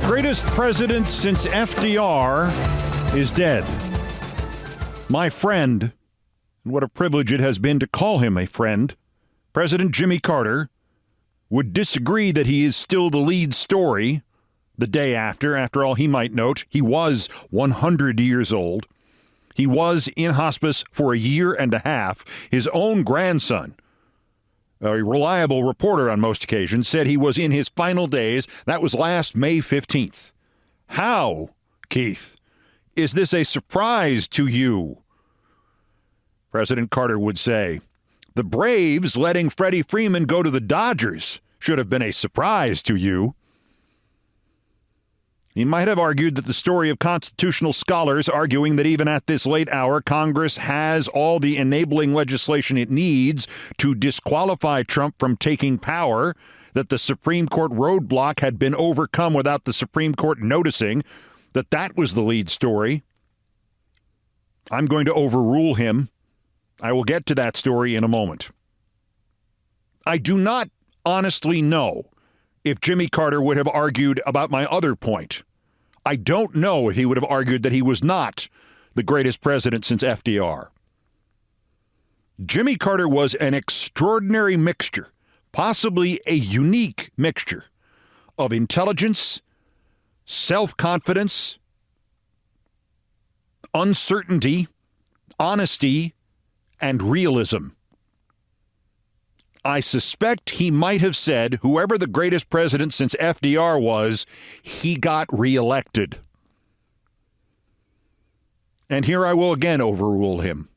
greatest president since FDR is dead. My friend, and what a privilege it has been to call him a friend, President Jimmy Carter, would disagree that he is still the lead story the day after. After all, he might note he was 100 years old. He was in hospice for a year and a half. His own grandson, a reliable reporter on most occasions, said he was in his final days. That was last May 15th. How, Keith, is this a surprise to you? President Carter would say, the Braves letting Freddie Freeman go to the Dodgers should have been a surprise to you. He might have argued that the story of constitutional scholars arguing that even at this late hour, Congress has all the enabling legislation it needs to disqualify Trump from taking power, that the Supreme Court roadblock had been overcome without the Supreme Court noticing, that was the lead story. I'm going to overrule him. I will get to that story in a moment. I do not honestly know if Jimmy Carter would have argued about my other point. I don't know if he would have argued that he was not the greatest president since FDR. Jimmy Carter was an extraordinary mixture, possibly a unique mixture of intelligence, self-confidence, uncertainty, honesty, and realism. I suspect he might have said, whoever the greatest president since FDR was, he got reelected. And here I will again overrule him.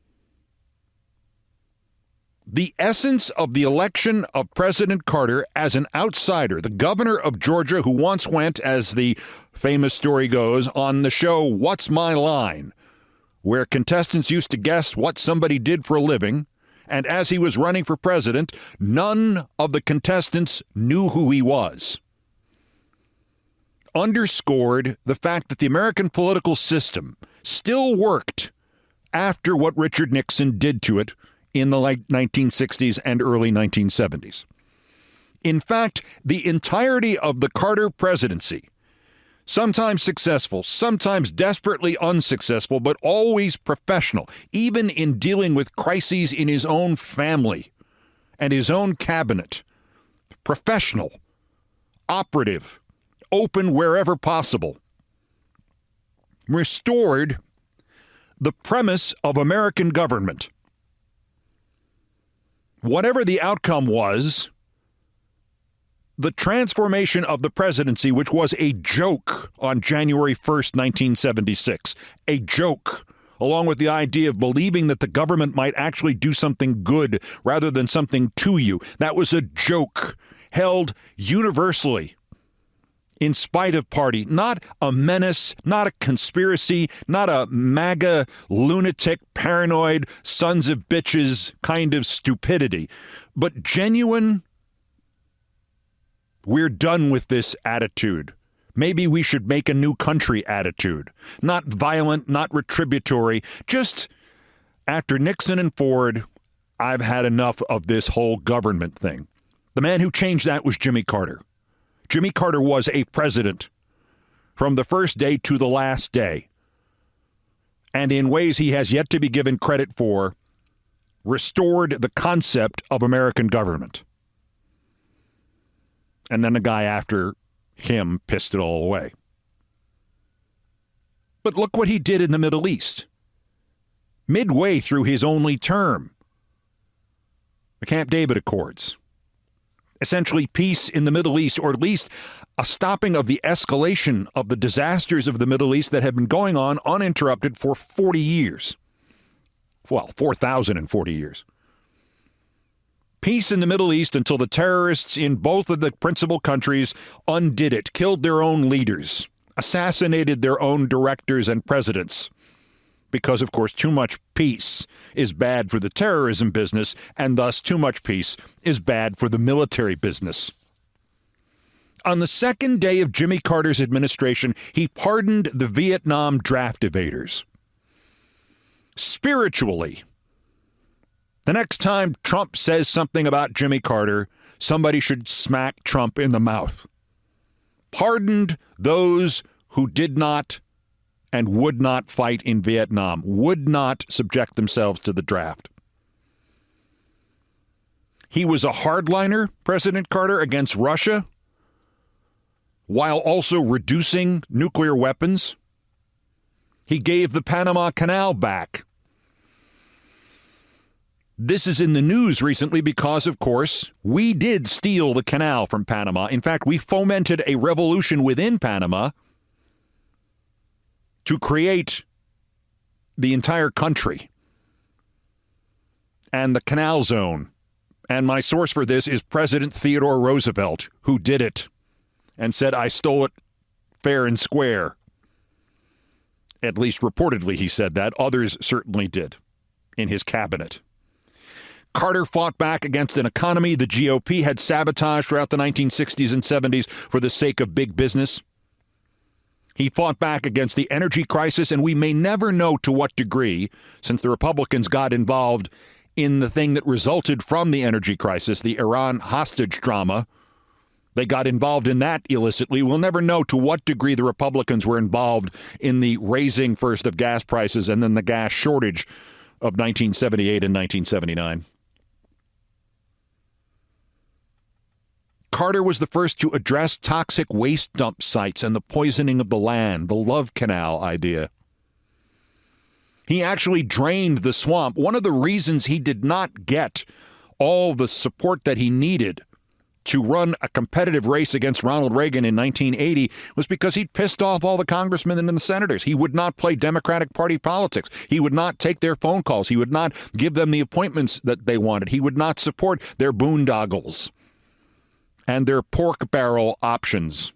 The essence of the election of President Carter as an outsider, the governor of Georgia who once went, as the famous story goes, on the show What's My Line, where contestants used to guess what somebody did for a living, and as he was running for president, none of the contestants knew who he was, underscored the fact that the American political system still worked after what Richard Nixon did to it in the late 1960s and early 1970s. In fact, the entirety of the Carter presidency, sometimes successful, sometimes desperately unsuccessful, but always professional, even in dealing with crises in his own family and his own cabinet. Professional, operative, open wherever possible. Restored the premise of American government. Whatever the outcome was, the transformation of the presidency, which was a joke on January 1st, 1976, a joke, along with the idea of believing that the government might actually do something good rather than something to you. That was a joke held universally in spite of party, not a menace, not a conspiracy, not a MAGA, lunatic, paranoid, sons of bitches kind of stupidity, but genuine, we're done with this attitude. Maybe we should make a new country attitude. Not violent, not retributory. Just after Nixon and Ford, I've had enough of this whole government thing. The man who changed that was Jimmy Carter. Jimmy Carter was a president from the first day to the last day. And in ways he has yet to be given credit for, restored the concept of American government. And then the guy after him pissed it all away. But look what he did in the Middle East. Midway through his only term, the Camp David Accords. Essentially peace in the Middle East, or at least a stopping of the escalation of the disasters of the Middle East that have been going on uninterrupted for 40 years. Well, 4,040 years. Peace in the Middle East until the terrorists in both of the principal countries undid it, killed their own leaders, assassinated their own directors and presidents. Because, of course, too much peace is bad for the terrorism business, and thus too much peace is bad for the military business. On the second day of Jimmy Carter's administration, he pardoned the Vietnam draft evaders. Spiritually, the next time Trump says something about Jimmy Carter, somebody should smack Trump in the mouth. pardoned those who did not and would not fight in Vietnam, would not subject themselves to the draft. He was a hardliner, President Carter, against Russia, while also reducing nuclear weapons. He gave the Panama Canal back. This is in the news recently because, of course, we did steal the canal from Panama. In fact, we fomented a revolution within Panama to create the entire country and the canal zone. And my source for this is President Theodore Roosevelt, who did it and said, I stole it fair and square. At least reportedly he said that. Others certainly did in his cabinet. Carter fought back against an economy the GOP had sabotaged throughout the 1960s and 70s for the sake of big business. He fought back against the energy crisis, and we may never know to what degree, since the Republicans got involved in the thing that resulted from the energy crisis, the Iran hostage drama. They got involved in that illicitly. We'll never know to what degree the Republicans were involved in the raising first of gas prices and then the gas shortage of 1978 and 1979. Carter was the first to address toxic waste dump sites and the poisoning of the land, the Love Canal idea. He actually drained the swamp. One of the reasons he did not get all the support that he needed to run a competitive race against Ronald Reagan in 1980 was because he'd pissed off all the congressmen and the senators. He would not play Democratic Party politics. He would not take their phone calls. He would not give them the appointments that they wanted. He would not support their boondoggles and their pork barrel options.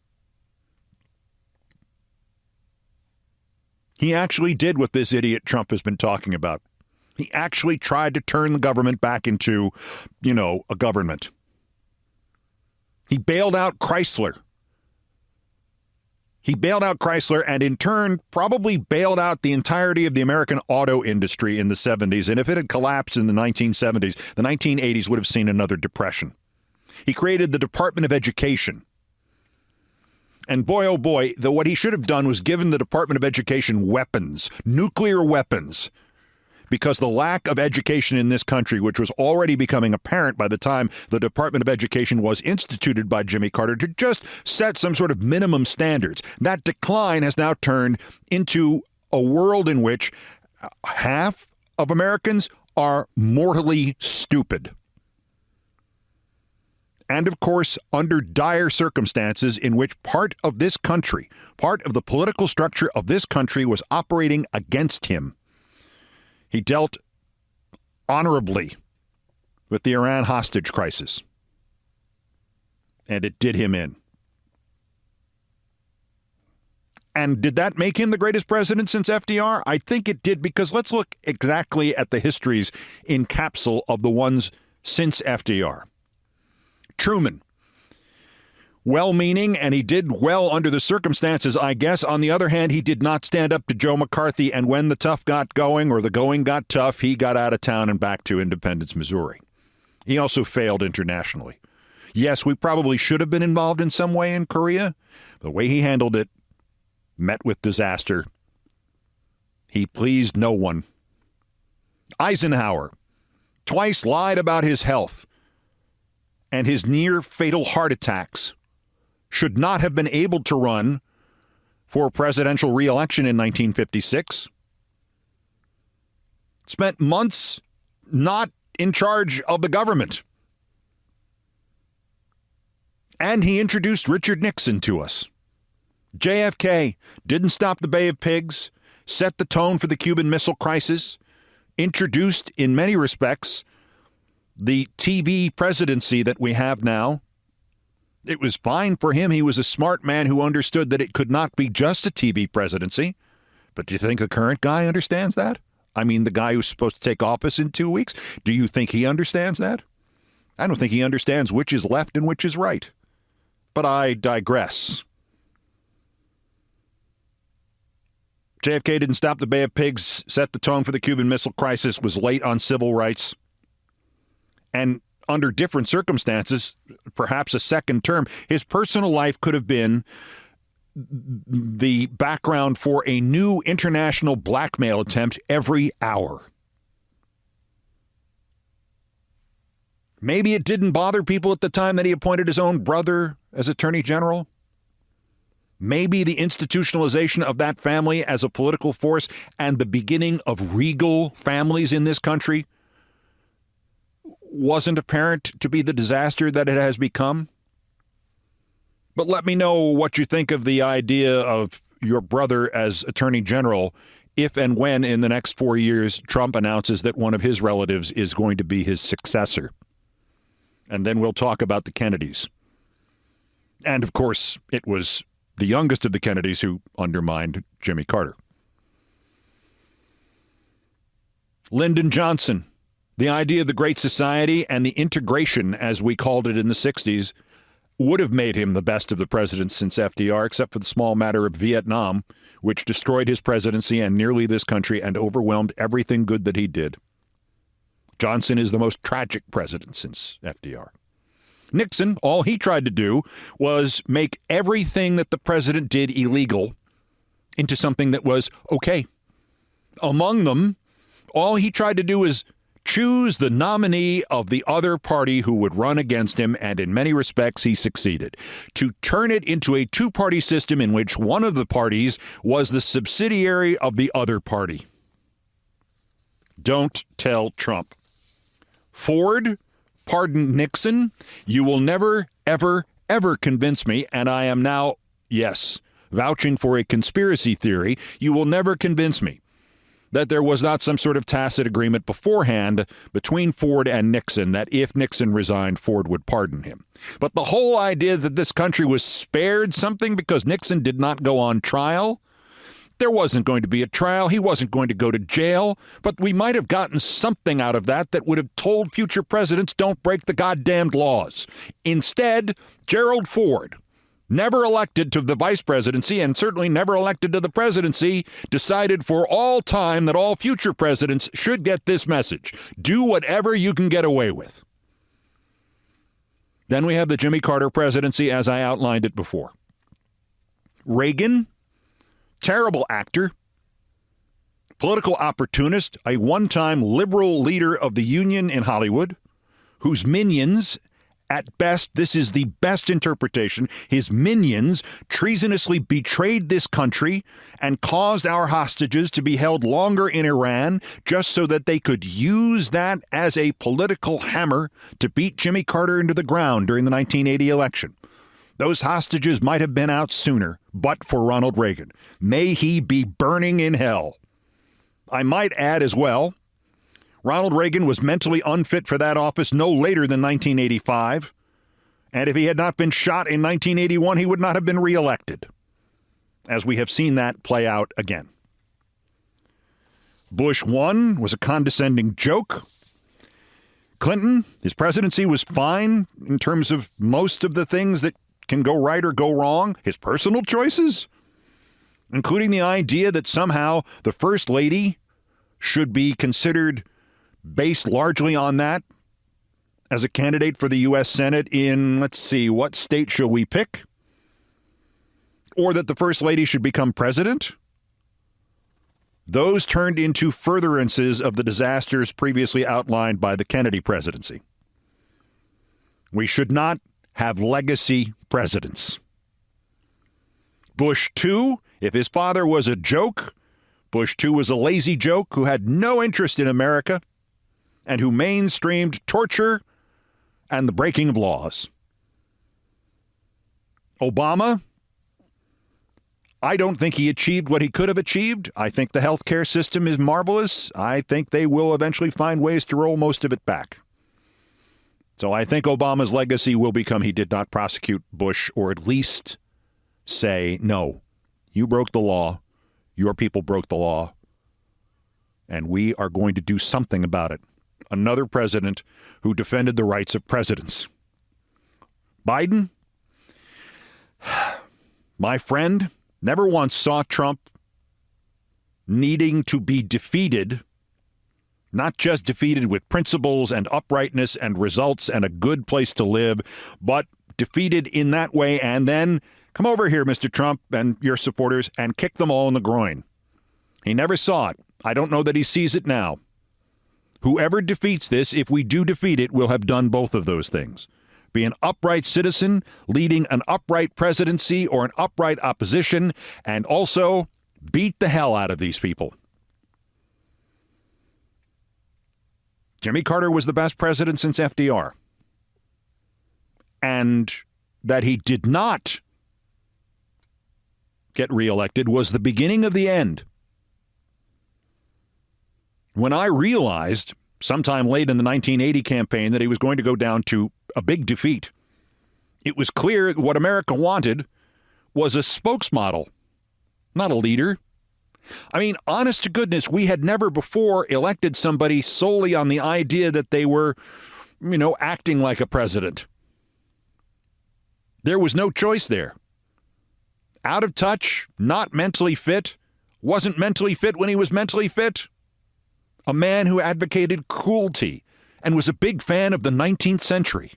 He actually did what this idiot Trump has been talking about. He actually tried to turn the government back into, a government. He bailed out Chrysler. He bailed out Chrysler and in turn probably bailed out the entirety of the American auto industry in the 70s. And if it had collapsed in the 1970s, the 1980s would have seen another depression. He created the Department of Education. And boy, oh boy, what he should have done was given the Department of Education weapons, nuclear weapons, because the lack of education in this country, which was already becoming apparent by the time the Department of Education was instituted by Jimmy Carter to just set some sort of minimum standards. That decline has now turned into a world in which half of Americans are mortally stupid. And, of course, under dire circumstances in which part of this country, part of the political structure of this country was operating against him. He dealt honorably with the Iran hostage crisis. And it did him in. And did that make him the greatest president since FDR? I think it did, because let's look exactly at the histories in capsule of the ones since FDR. Truman, well-meaning, and he did well under the circumstances, I guess. On the other hand, he did not stand up to Joe McCarthy, and when the tough got going, or the going got tough, he got out of town and back to Independence, Missouri. He also failed internationally. Yes, we probably should have been involved in some way in Korea. The way he handled it met with disaster. He pleased no one. Eisenhower twice lied about his health and his near-fatal heart attacks, should not have been able to run for presidential re-election in 1956. Spent months not in charge of the government. And he introduced Richard Nixon to us. JFK didn't stop the Bay of Pigs, set the tone for the Cuban Missile Crisis, introduced, in many respects, the TV presidency that we have now. It was fine for him. He was a smart man who understood that it could not be just a TV presidency. But do you think the current guy understands that? I mean, the guy who's supposed to take office in 2 weeks? Do you think he understands that? I don't think he understands which is left and which is right. But I digress. JFK didn't stop the Bay of Pigs, set the tone for the Cuban Missile Crisis, was late on civil rights. And under different circumstances, perhaps a second term, his personal life could have been the background for a new international blackmail attempt every hour. Maybe it didn't bother people at the time that he appointed his own brother as Attorney General. Maybe the institutionalization of that family as a political force and the beginning of regal families in this country wasn't apparent to be the disaster that it has become. But let me know what you think of the idea of your brother as Attorney General if and when in the next 4 years Trump announces that one of his relatives is going to be his successor. And then we'll talk about the Kennedys. And, of course, it was the youngest of the Kennedys who undermined Jimmy Carter. Lyndon Johnson, the idea of the Great Society and the integration, as we called it in the 60s, would have made him the best of the presidents since FDR, except for the small matter of Vietnam, which destroyed his presidency and nearly this country and overwhelmed everything good that he did. Johnson is the most tragic president since FDR. Nixon, all he tried to do was make everything that the president did illegal into something that was okay. Among them, all he tried to do is choose the nominee of the other party who would run against him, and in many respects he succeeded. To turn it into a two-party system in which one of the parties was the subsidiary of the other party. Don't tell Trump. Ford pardoned Nixon. You will never, ever, ever convince me, and I am now, yes, vouching for a conspiracy theory, you will never convince me that there was not some sort of tacit agreement beforehand between Ford and Nixon that if Nixon resigned, Ford would pardon him. But the whole idea that this country was spared something because Nixon did not go on trial, there wasn't going to be a trial. He wasn't going to go to jail. But we might have gotten something out of that that would have told future presidents, don't break the goddamned laws. Instead, Gerald Ford, never elected to the vice presidency and certainly never elected to the presidency, decided for all time that all future presidents should get this message. Do whatever you can get away with. Then we have the Jimmy Carter presidency as I outlined it before. Reagan, terrible actor, political opportunist, a one-time liberal leader of the Union in Hollywood, whose minions, at best, this is the best interpretation, his minions treasonously betrayed this country and caused our hostages to be held longer in Iran just so that they could use that as a political hammer to beat Jimmy Carter into the ground during the 1980 election. Those hostages might have been out sooner, but for Ronald Reagan. May he be burning in hell. I might add as well, Ronald Reagan was mentally unfit for that office no later than 1985. And if he had not been shot in 1981, he would not have been reelected, as we have seen that play out again. Bush 1 was a condescending joke. Clinton, his presidency was fine in terms of most of the things that can go right or go wrong. His personal choices, including the idea that somehow the First Lady should be considered based largely on that as a candidate for the U.S. Senate in, let's see, what state shall we pick? Or that the First Lady should become president? Those turned into furtherances of the disasters previously outlined by the Kennedy presidency. We should not have legacy presidents. Bush 2, if his father was a joke, Bush 2 was a lazy joke who had no interest in America and who mainstreamed torture and the breaking of laws. Obama, I don't think he achieved what he could have achieved. I think the healthcare system is marvelous. I think they will eventually find ways to roll most of it back. So I think Obama's legacy will become he did not prosecute Bush, or at least say, no, you broke the law, your people broke the law, and we are going to do something about it. Another president who defended the rights of presidents. Biden, my friend, never once saw Trump needing to be defeated Not just defeated with principles and uprightness and results and a good place to live, but defeated in that way and then come over here, Mr. Trump and your supporters, and kick them all in the groin. He never saw it. I don't know that he sees it now. Whoever defeats this, if we do defeat it, will have done both of those things. Be an upright citizen, leading an upright presidency or an upright opposition, and also beat the hell out of these people. Jimmy Carter was the best president since FDR. And that he did not get reelected was the beginning of the end. When I realized sometime late in the 1980 campaign that he was going to go down to a big defeat, it was clear what America wanted was a spokesmodel, not a leader. I mean, honest to goodness, we had never before elected somebody solely on the idea that they were, acting like a president. There was no choice there. Out of touch, not mentally fit, wasn't mentally fit when he was mentally fit. A man who advocated cruelty and was a big fan of the 19th century.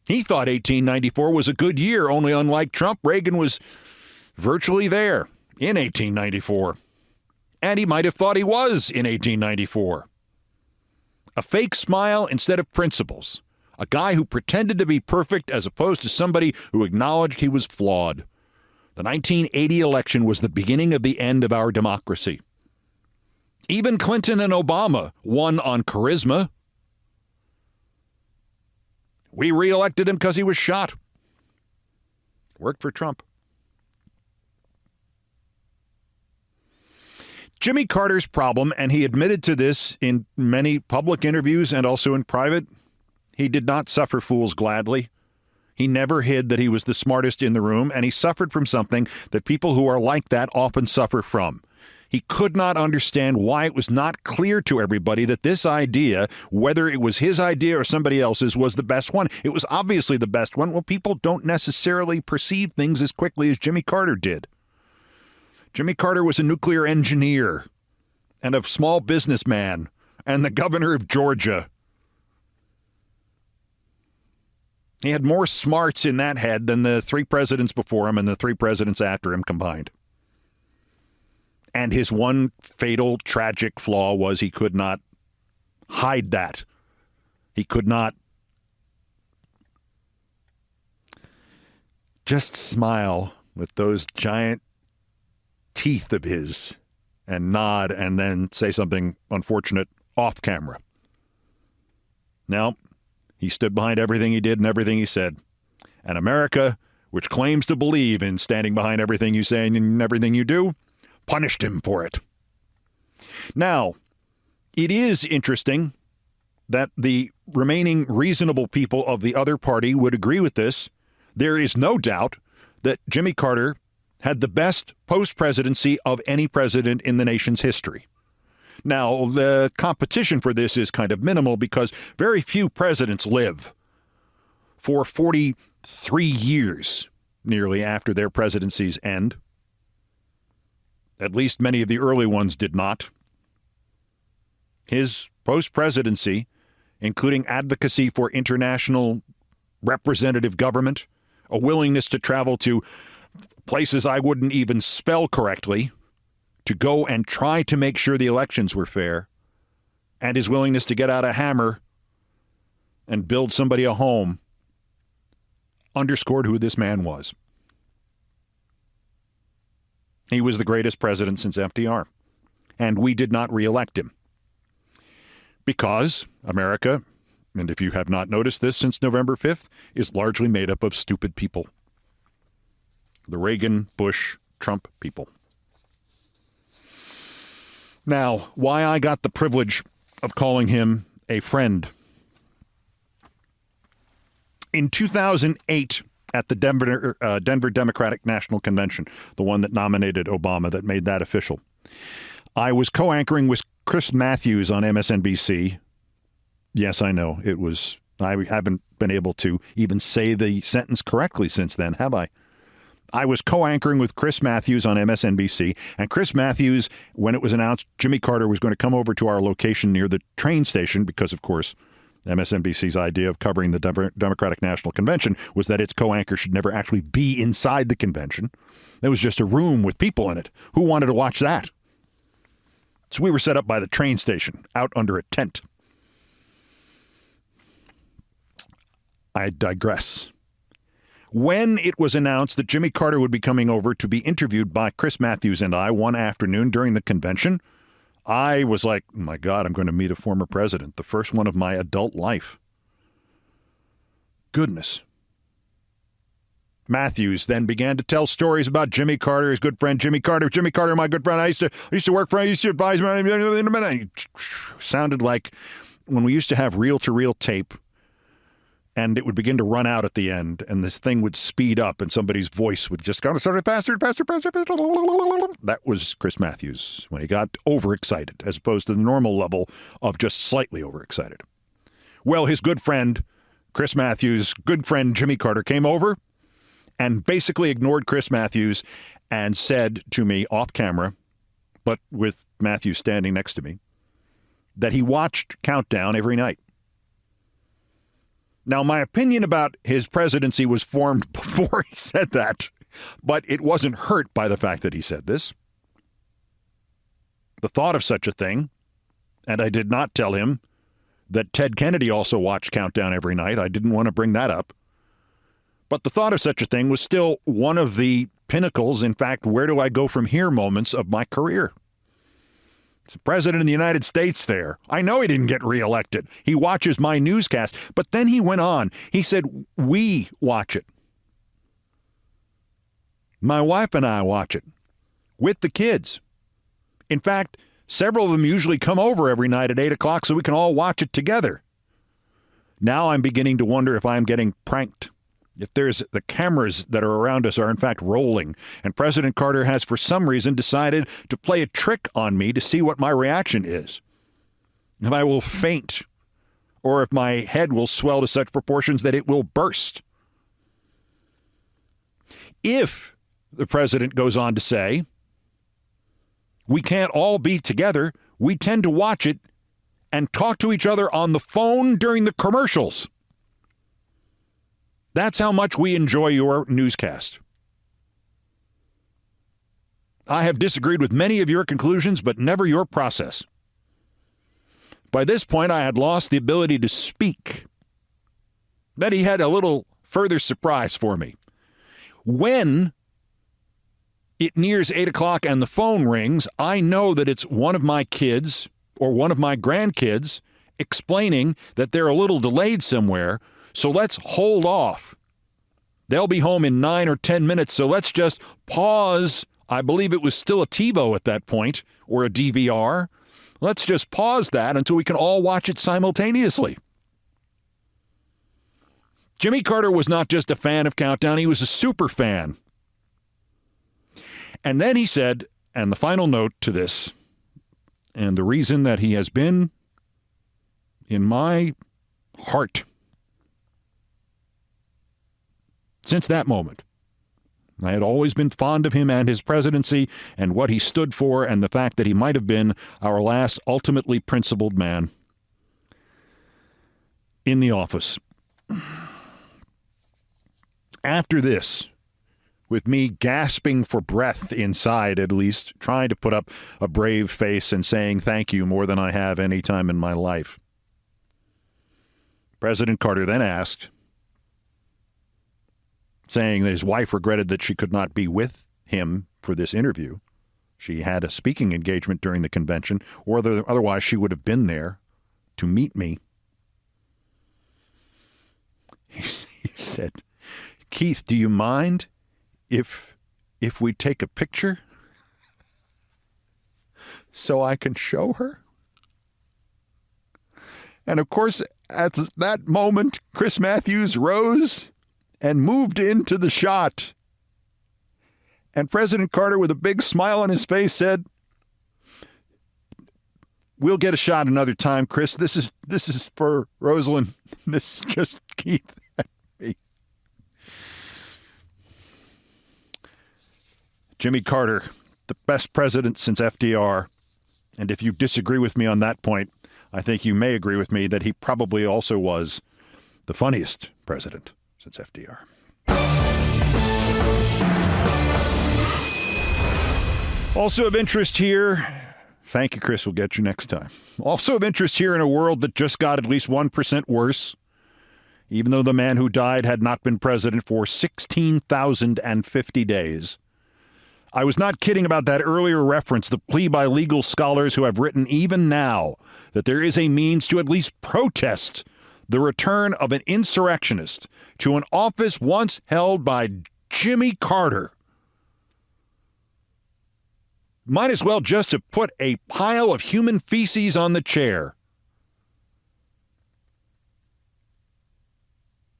He thought 1894 was a good year, only unlike Trump, Reagan was virtually there in 1894. And he might have thought he was in 1894. A fake smile instead of principles. A guy who pretended to be perfect as opposed to somebody who acknowledged he was flawed. The 1980 election was the beginning of the end of our democracy. Even Clinton and Obama won on charisma. We reelected him because he was shot. Worked for Trump. Jimmy Carter's problem, and he admitted to this in many public interviews and also in private, he did not suffer fools gladly. He never hid that he was the smartest in the room, and he suffered from something that people who are like that often suffer from. He could not understand why it was not clear to everybody that this idea, whether it was his idea or somebody else's, was the best one. It was obviously the best one. Well, people don't necessarily perceive things as quickly as Jimmy Carter did. Jimmy Carter was a nuclear engineer and a small businessman and the governor of Georgia. He had more smarts in that head than the three presidents before him and the three presidents after him combined. And his one fatal, tragic flaw was he could not hide that. He could not just smile with those giant teeth of his and nod and then say something unfortunate off camera. Now, he stood behind everything he did and everything he said. And America, which claims to believe in standing behind everything you say and everything you do, punished him for it. Now, it is interesting that the remaining reasonable people of the other party would agree with this. There is no doubt that Jimmy Carter had the best post-presidency of any president in the nation's history. Now, the competition for this is kind of minimal because very few presidents live for 43 years nearly after their presidencies end. At least many of the early ones did not. His post-presidency, including advocacy for international representative government, a willingness to travel to places I wouldn't even spell correctly, to go and try to make sure the elections were fair, and his willingness to get out a hammer and build somebody a home, underscored who this man was. He was the greatest president since FDR, and we did not reelect him. Because America, and if you have not noticed this since November 5th, is largely made up of stupid people. The Reagan, Bush, Trump people. Now, why I got the privilege of calling him a friend. In 2008, at the Denver Democratic National Convention, the one that nominated Obama, that made that official, I was co-anchoring with Chris Matthews on MSNBC. Yes, I know, I haven't been able to even say the sentence correctly since then, have I? I was co-anchoring with Chris Matthews on MSNBC, and Chris Matthews, when it was announced Jimmy Carter was going to come over to our location near the train station, because, of course, MSNBC's idea of covering the Democratic National Convention was that its co-anchor should never actually be inside the convention. There was just a room with people in it. Who wanted to watch that? So we were set up by the train station, out under a tent. I digress. When it was announced that Jimmy Carter would be coming over to be interviewed by Chris Matthews and I one afternoon during the convention, I was like, oh my God, I'm going to meet a former president, the first one of my adult life. Goodness. Matthews then began to tell stories about Jimmy Carter, his good friend Jimmy Carter. Jimmy Carter, my good friend, I used to work for him, I used to advise him. Sounded like when we used to have reel-to-reel tape, and it would begin to run out at the end, and this thing would speed up, and somebody's voice would just go faster. That was Chris Matthews when he got overexcited, as opposed to the normal level of just slightly overexcited. Well, his good friend, Chris Matthews' good friend Jimmy Carter came over and basically ignored Chris Matthews and said to me off camera, but with Matthews standing next to me, that he watched Countdown every night. Now, my opinion about his presidency was formed before he said that, but it wasn't hurt by the fact that he said this. The thought of such a thing, and I did not tell him that Ted Kennedy also watched Countdown every night. I didn't want to bring that up. But the thought of such a thing was still one of the pinnacles, in fact, where do I go from here moments of my career. It's the president of the United States there. I know he didn't get reelected. He watches my newscast. But then he went on. He said, we watch it. My wife and I watch it with the kids. In fact, several of them usually come over every night at 8 o'clock so we can all watch it together. Now I'm beginning to wonder if I'm getting pranked. If there's the cameras that are around us are in fact rolling, and President Carter has for some reason decided to play a trick on me to see what my reaction is. If I will faint, or if my head will swell to such proportions that it will burst. If, the president goes on to say, we can't all be together, we tend to watch it and talk to each other on the phone during the commercials. That's how much we enjoy your newscast. I have disagreed with many of your conclusions, but never your process. By this point, I had lost the ability to speak. Then he had a little further surprise for me. When it nears 8 o'clock and the phone rings, I know that it's one of my kids or one of my grandkids explaining that they're a little delayed somewhere, so let's hold off. They'll be home in 9 or 10 minutes, so let's just pause. I believe it was still a TiVo at that point, or a DVR. Let's just pause that until we can all watch it simultaneously. Jimmy Carter was not just a fan of Countdown, he was a super fan. And then he said, and the final note to this, and the reason that he has been in my heart since that moment. I had always been fond of him and his presidency and what he stood for and the fact that he might have been our last ultimately principled man in the office. After this, with me gasping for breath inside at least, trying to put up a brave face and saying thank you more than I have any time in my life, President Carter then asked, saying that his wife regretted that she could not be with him for this interview. She had a speaking engagement during the convention, or otherwise she would have been there to meet me. He said, Keith, do you mind if we take a picture so I can show her? And of course, at that moment, Chris Matthews rose and moved into the shot. And President Carter, with a big smile on his face, said, we'll get a shot another time, Chris. This is for Rosalind. This is just Keith and me. Jimmy Carter, the best president since FDR. And if you disagree with me on that point, I think you may agree with me that he probably also was the funniest president since FDR. Also of interest here, thank you, Chris, we'll get you next time. Also of interest here in a world that just got at least 1% worse, even though the man who died had not been president for 16,050 days. I was not kidding about that earlier reference, the plea by legal scholars who have written even now that there is a means to at least protest the return of an insurrectionist to an office once held by Jimmy Carter. Might as well just have put a pile of human feces on the chair.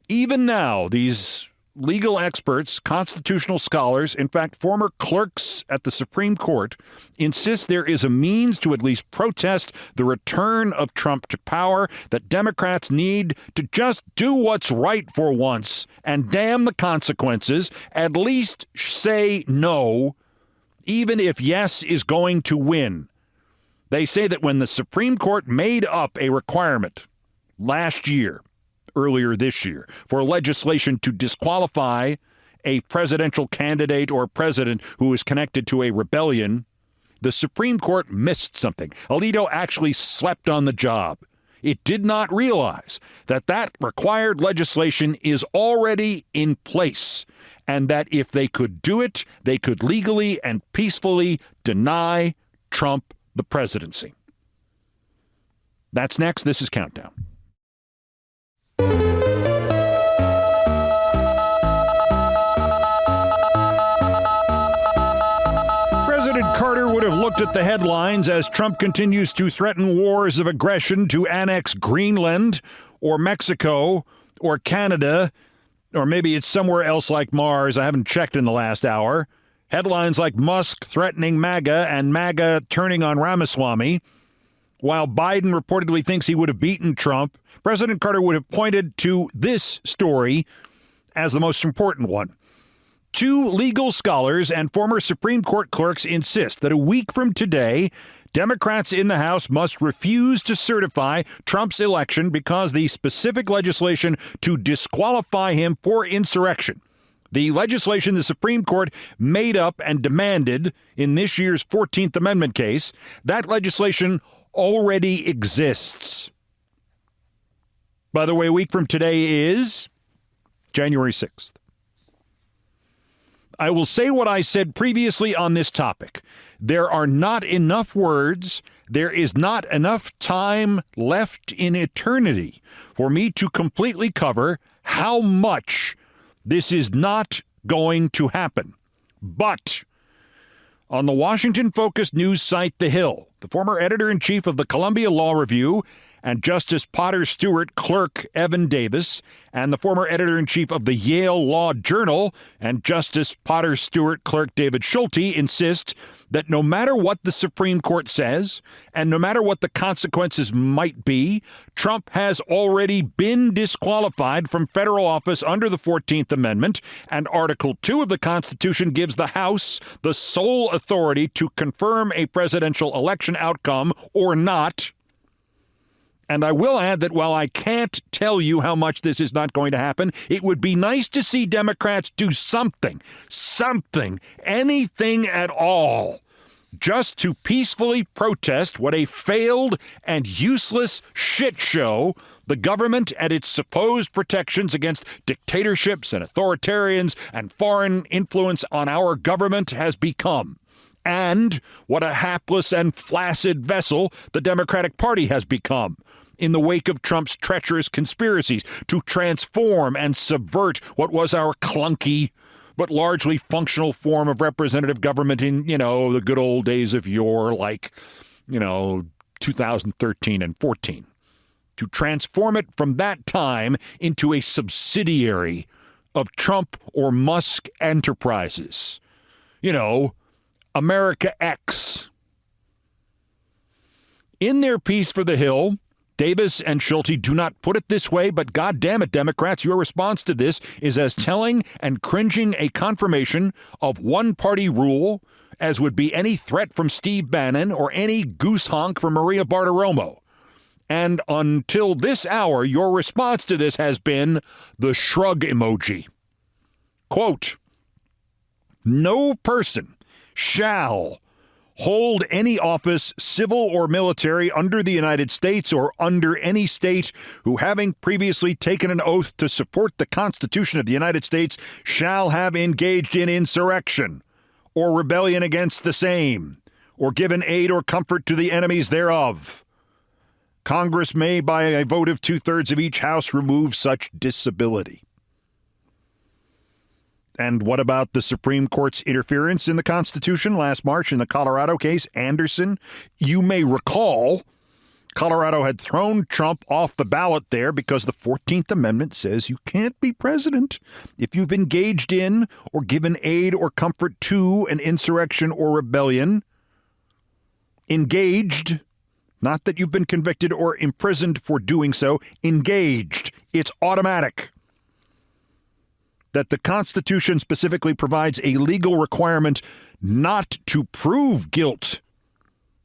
Even now, these legal experts, constitutional scholars, in fact, former clerks at the Supreme Court, insist there is a means to at least protest the return of Trump to power, that Democrats need to just do what's right for once and damn the consequences, at least say no, even if yes is going to win. They say that when the Supreme Court made up a requirement earlier this year, for legislation to disqualify a presidential candidate or president who is connected to a rebellion, the Supreme Court missed something. Alito actually slept on the job. It did not realize that that required legislation is already in place, and that if they could do it, they could legally and peacefully deny Trump the presidency. That's next. This is Countdown. President Carter would have looked at the headlines as Trump continues to threaten wars of aggression to annex Greenland or Mexico or Canada, or maybe it's somewhere else like Mars. I haven't checked in the last hour. Headlines like Musk threatening MAGA and MAGA turning on Ramaswamy. While Biden reportedly thinks he would have beaten Trump, President Carter would have pointed to this story as the most important one. Two legal scholars and former Supreme Court clerks insist that a week from today, Democrats in the House must refuse to certify Trump's election because the specific legislation to disqualify him for insurrection, the legislation the Supreme Court made up and demanded in this year's 14th Amendment case, that legislation already exists. By the way, a week from today is January 6th. I will say what I said previously on this topic. There are not enough words, there is not enough time left in eternity for me to completely cover how much this is not going to happen. But on the Washington-focused news site The Hill, the former editor-in-chief of the Columbia Law Review and Justice Potter Stewart clerk Evan Davis, and the former editor-in-chief of the Yale Law Journal and Justice Potter Stewart clerk David Schulte insist that no matter what the Supreme Court says, and no matter what the consequences might be, Trump has already been disqualified from federal office under the 14th Amendment, and Article 2 of the Constitution gives the House the sole authority to confirm a presidential election outcome or not. And I will add that while I can't tell you how much this is not going to happen, it would be nice to see Democrats do something, anything at all, just to peacefully protest what a failed and useless shit show the government and its supposed protections against dictatorships and authoritarians and foreign influence on our government has become. And what a hapless and flaccid vessel the Democratic Party has become in the wake of Trump's treacherous conspiracies to transform and subvert what was our clunky but largely functional form of representative government in, the good old days of yore, like, 2013 and 14. To transform it from that time into a subsidiary of Trump or Musk enterprises. America X. In their piece for The Hill, Davis and Schulte do not put it this way, but God damn it, Democrats, your response to this is as telling and cringing a confirmation of one-party rule as would be any threat from Steve Bannon or any goose honk from Maria Bartiromo. And until this hour, your response to this has been the shrug emoji. Quote, no person shall hold any office, civil or military, under the United States or under any state who, having previously taken an oath to support the Constitution of the United States, shall have engaged in insurrection or rebellion against the same, or given aid or comfort to the enemies thereof. Congress may, by a vote of 2/3 of each house, remove such disability. And what about the Supreme Court's interference in the Constitution last March in the Colorado case, Anderson? You may recall Colorado had thrown Trump off the ballot there because the 14th Amendment says you can't be president if you've engaged in or given aid or comfort to an insurrection or rebellion. Engaged, not that you've been convicted or imprisoned for doing so, engaged. It's automatic. That the Constitution specifically provides a legal requirement not to prove guilt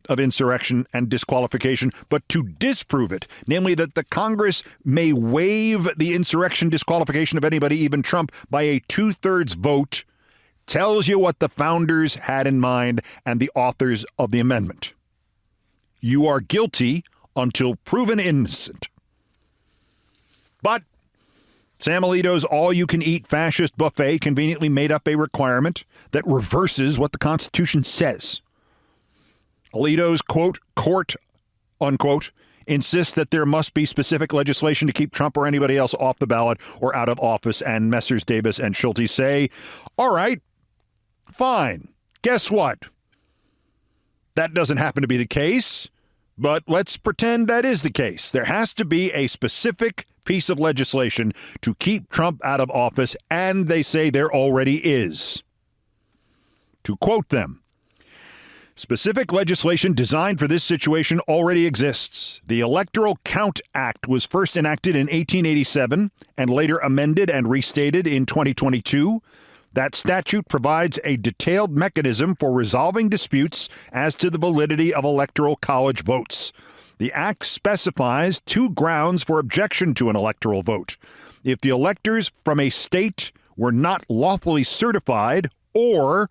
of insurrection and disqualification, but to disprove it, namely that the Congress may waive the insurrection disqualification of anybody, even Trump, by a 2/3 vote, tells you what the founders had in mind and the authors of the amendment. You are guilty until proven innocent. But Sam Alito's all-you-can-eat fascist buffet conveniently made up a requirement that reverses what the Constitution says. Alito's, quote, court, unquote, insists that there must be specific legislation to keep Trump or anybody else off the ballot or out of office, and Messrs. Davis and Schulte say, all right, fine. Guess what? That doesn't happen to be the case, but let's pretend that is the case. There has to be a specific piece of legislation to keep Trump out of office, and they say there already is. To quote them, specific legislation designed for this situation already exists. The Electoral Count Act was first enacted in 1887 and later amended and restated in 2022. That statute provides a detailed mechanism for resolving disputes as to the validity of electoral college votes. The act specifies 2 grounds for objection to an electoral vote: if the electors from a state were not lawfully certified, or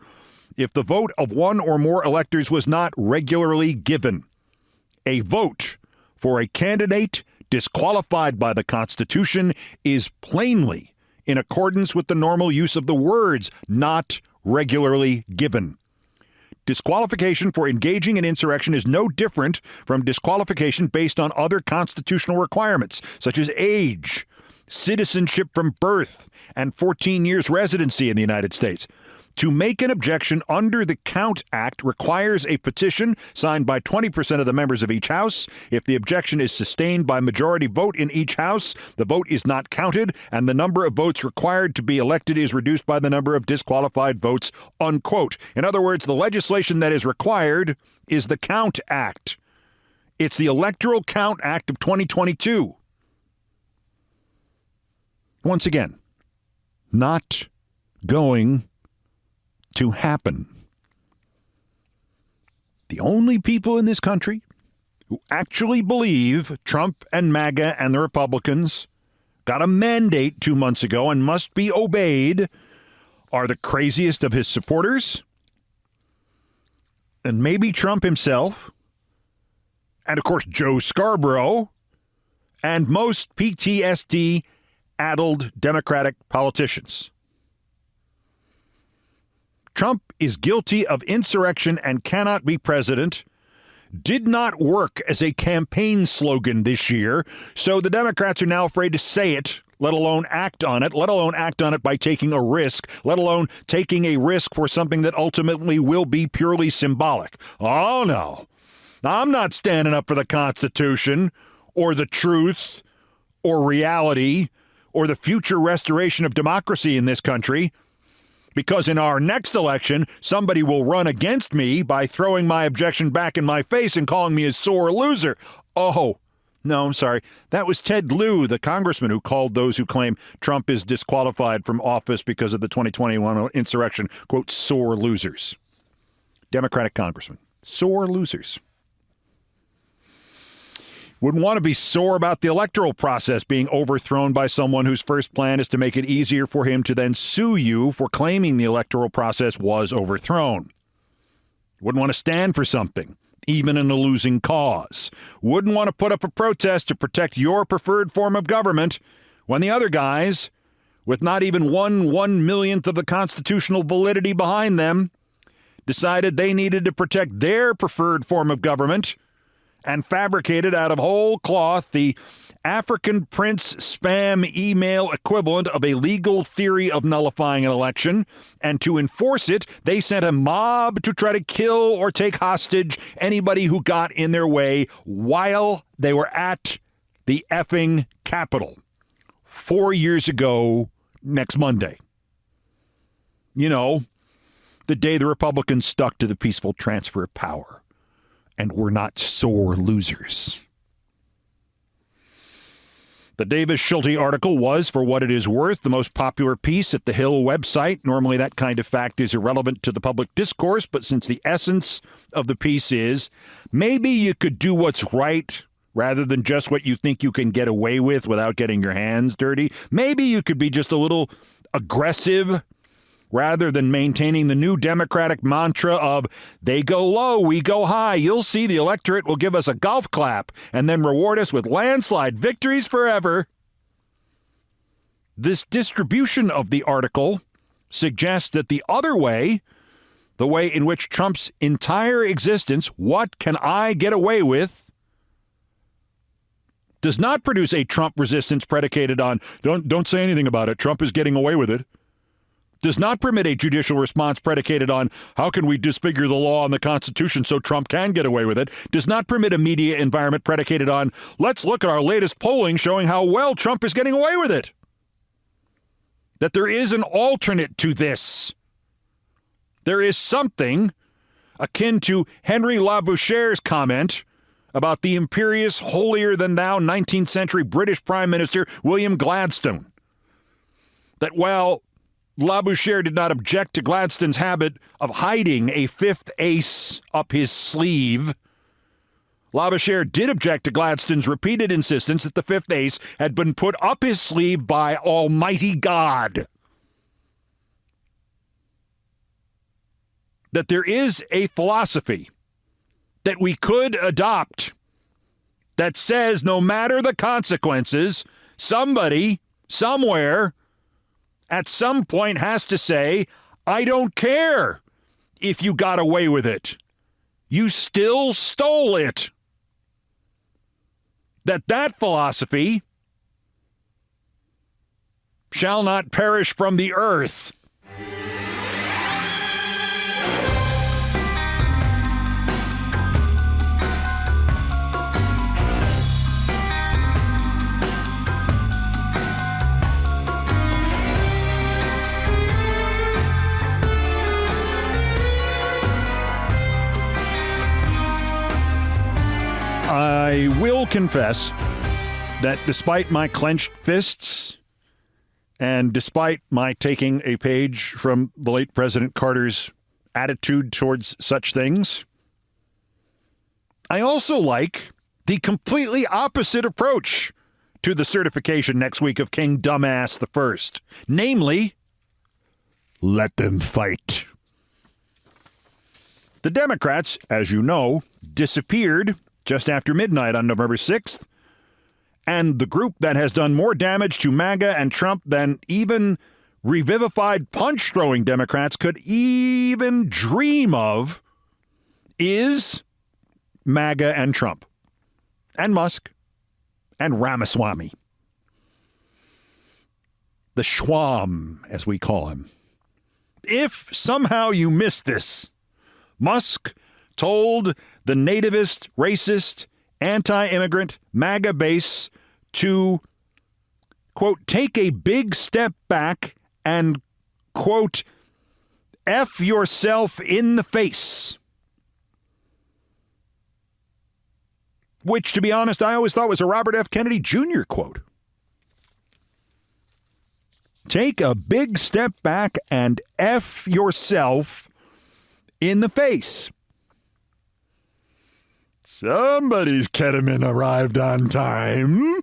if the vote of one or more electors was not regularly given. A vote for a candidate disqualified by the Constitution is plainly in accordance with the normal use of the words "not regularly given." Disqualification for engaging in insurrection is no different from disqualification based on other constitutional requirements, such as age, citizenship from birth, and 14 years residency in the United States. To make an objection under the Count Act requires a petition signed by 20% of the members of each House. If the objection is sustained by majority vote in each House, the vote is not counted, and the number of votes required to be elected is reduced by the number of disqualified votes, unquote. In other words, the legislation that is required is the Count Act. It's the Electoral Count Act of 2022. Once again, not going to happen. The only people in this country who actually believe Trump and MAGA and the Republicans got a mandate 2 months ago and must be obeyed are the craziest of his supporters, and maybe Trump himself, and of course Joe Scarborough, and most PTSD-addled Democratic politicians. Trump is guilty of insurrection and cannot be president, did not work as a campaign slogan this year, so the Democrats are now afraid to say it, let alone act on it, let alone act on it by taking a risk, let alone taking a risk for something that ultimately will be purely symbolic. Oh, no. I'm not standing up for the Constitution or the truth or reality or the future restoration of democracy in this country, because in our next election, somebody will run against me by throwing my objection back in my face and calling me a sore loser. Oh, No, I'm sorry. That was Ted Lieu, the congressman who called those who claim Trump is disqualified from office because of the 2021 insurrection, quote, sore losers. Democratic congressman. Sore losers. Wouldn't want to be sore about the electoral process being overthrown by someone whose first plan is to make it easier for him to then sue you for claiming the electoral process was overthrown. Wouldn't want to stand for something, even in a losing cause. Wouldn't want to put up a protest to protect your preferred form of government when the other guys, with not even 1/1,000,000th of the constitutional validity behind them, decided they needed to protect their preferred form of government and fabricated out of whole cloth the African Prince spam email equivalent of a legal theory of nullifying an election, and to enforce it, they sent a mob to try to kill or take hostage anybody who got in their way while they were at the effing Capitol 4 years ago next Monday. You know, the day the Republicans stuck to the peaceful transfer of power and were not sore losers. The Davis Schulte article was, for what it is worth, the most popular piece at the Hill website. Normally that kind of fact is irrelevant to the public discourse, but since the essence of the piece is, maybe you could do what's right rather than just what you think you can get away with without getting your hands dirty. Maybe you could be just a little aggressive rather than maintaining the new Democratic mantra of they go low, we go high. You'll see the electorate will give us a golf clap and then reward us with landslide victories forever. This distribution of the article suggests that the other way, the way in which Trump's entire existence, what can I get away with, does not produce a Trump resistance predicated on don't say anything about it, Trump is getting away with it. Does not permit a judicial response predicated on how can we disfigure the law and the Constitution so Trump can get away with it. Does not permit a media environment predicated on let's look at our latest polling showing how well Trump is getting away with it. That there is an alternate to this. There is something akin to Henry Labouchere's comment about the imperious, holier-than-thou 19th century British Prime Minister William Gladstone. That while Labouchere did not object to Gladstone's habit of hiding a fifth ace up his sleeve, Labouchere did object to Gladstone's repeated insistence that the fifth ace had been put up his sleeve by Almighty God. That there is a philosophy that we could adopt that says no matter the consequences, somebody, somewhere, at some point has to say, I don't care if you got away with it. You still stole it. That philosophy shall not perish from the earth. I will confess that despite my clenched fists and despite my taking a page from the late President Carter's attitude towards such things, I also like the completely opposite approach to the certification next week of King Dumbass the First. Namely, let them fight. The Democrats, as you know, disappeared just after midnight on November 6th, and the group that has done more damage to MAGA and Trump than even revivified punch-throwing Democrats could even dream of is MAGA and Trump, and Musk, and Ramaswamy. The Schwam, as we call him. If somehow you missed this, Musk told the nativist, racist, anti-immigrant MAGA base to, quote, take a big step back and, quote, F yourself in the face. which, to be honest, I always thought was a Robert F. Kennedy Jr. quote. Take a big step back and F yourself in the face. Somebody's ketamine arrived on time.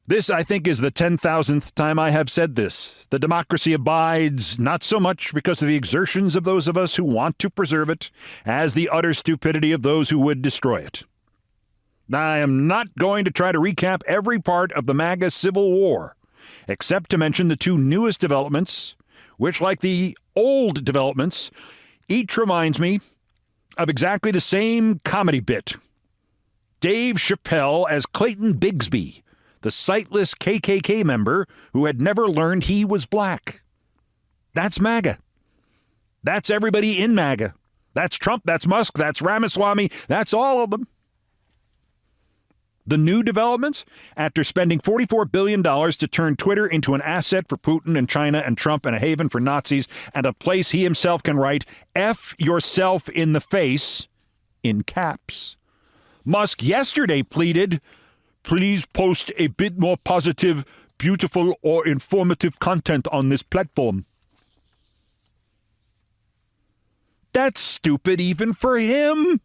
This, I think, is the 10,000th time I have said this. The democracy abides not so much because of the exertions of those of us who want to preserve it as the utter stupidity of those who would destroy it. I am not going to try to recap every part of the MAGA Civil War, except to mention the two newest developments, which, like the old developments, each reminds me of exactly the same comedy bit. Dave Chappelle as Clayton Bigsby, the sightless KKK member who had never learned he was black. That's MAGA. That's everybody in MAGA. That's Trump, that's Musk, that's Ramaswamy, that's all of them. The new developments, after spending $44 billion to turn Twitter into an asset for Putin and China and Trump and a haven for Nazis and a place he himself can write, F yourself in the face, in caps. Musk yesterday pleaded, please post a bit more positive, beautiful, or informative content on this platform. That's stupid even for him.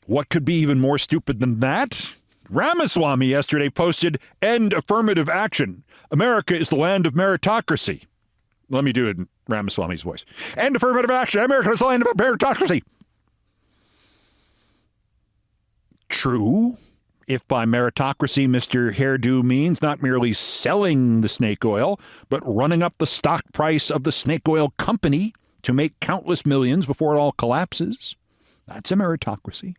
What could be even more stupid than that? Ramaswamy yesterday posted, end affirmative action. America is the land of meritocracy. Let me do it in Ramaswamy's voice. End affirmative action. America is the land of meritocracy. True, if by meritocracy Mr. Hairdo means not merely selling the snake oil, but running up the stock price of the snake oil company to make countless millions before it all collapses. That's a meritocracy.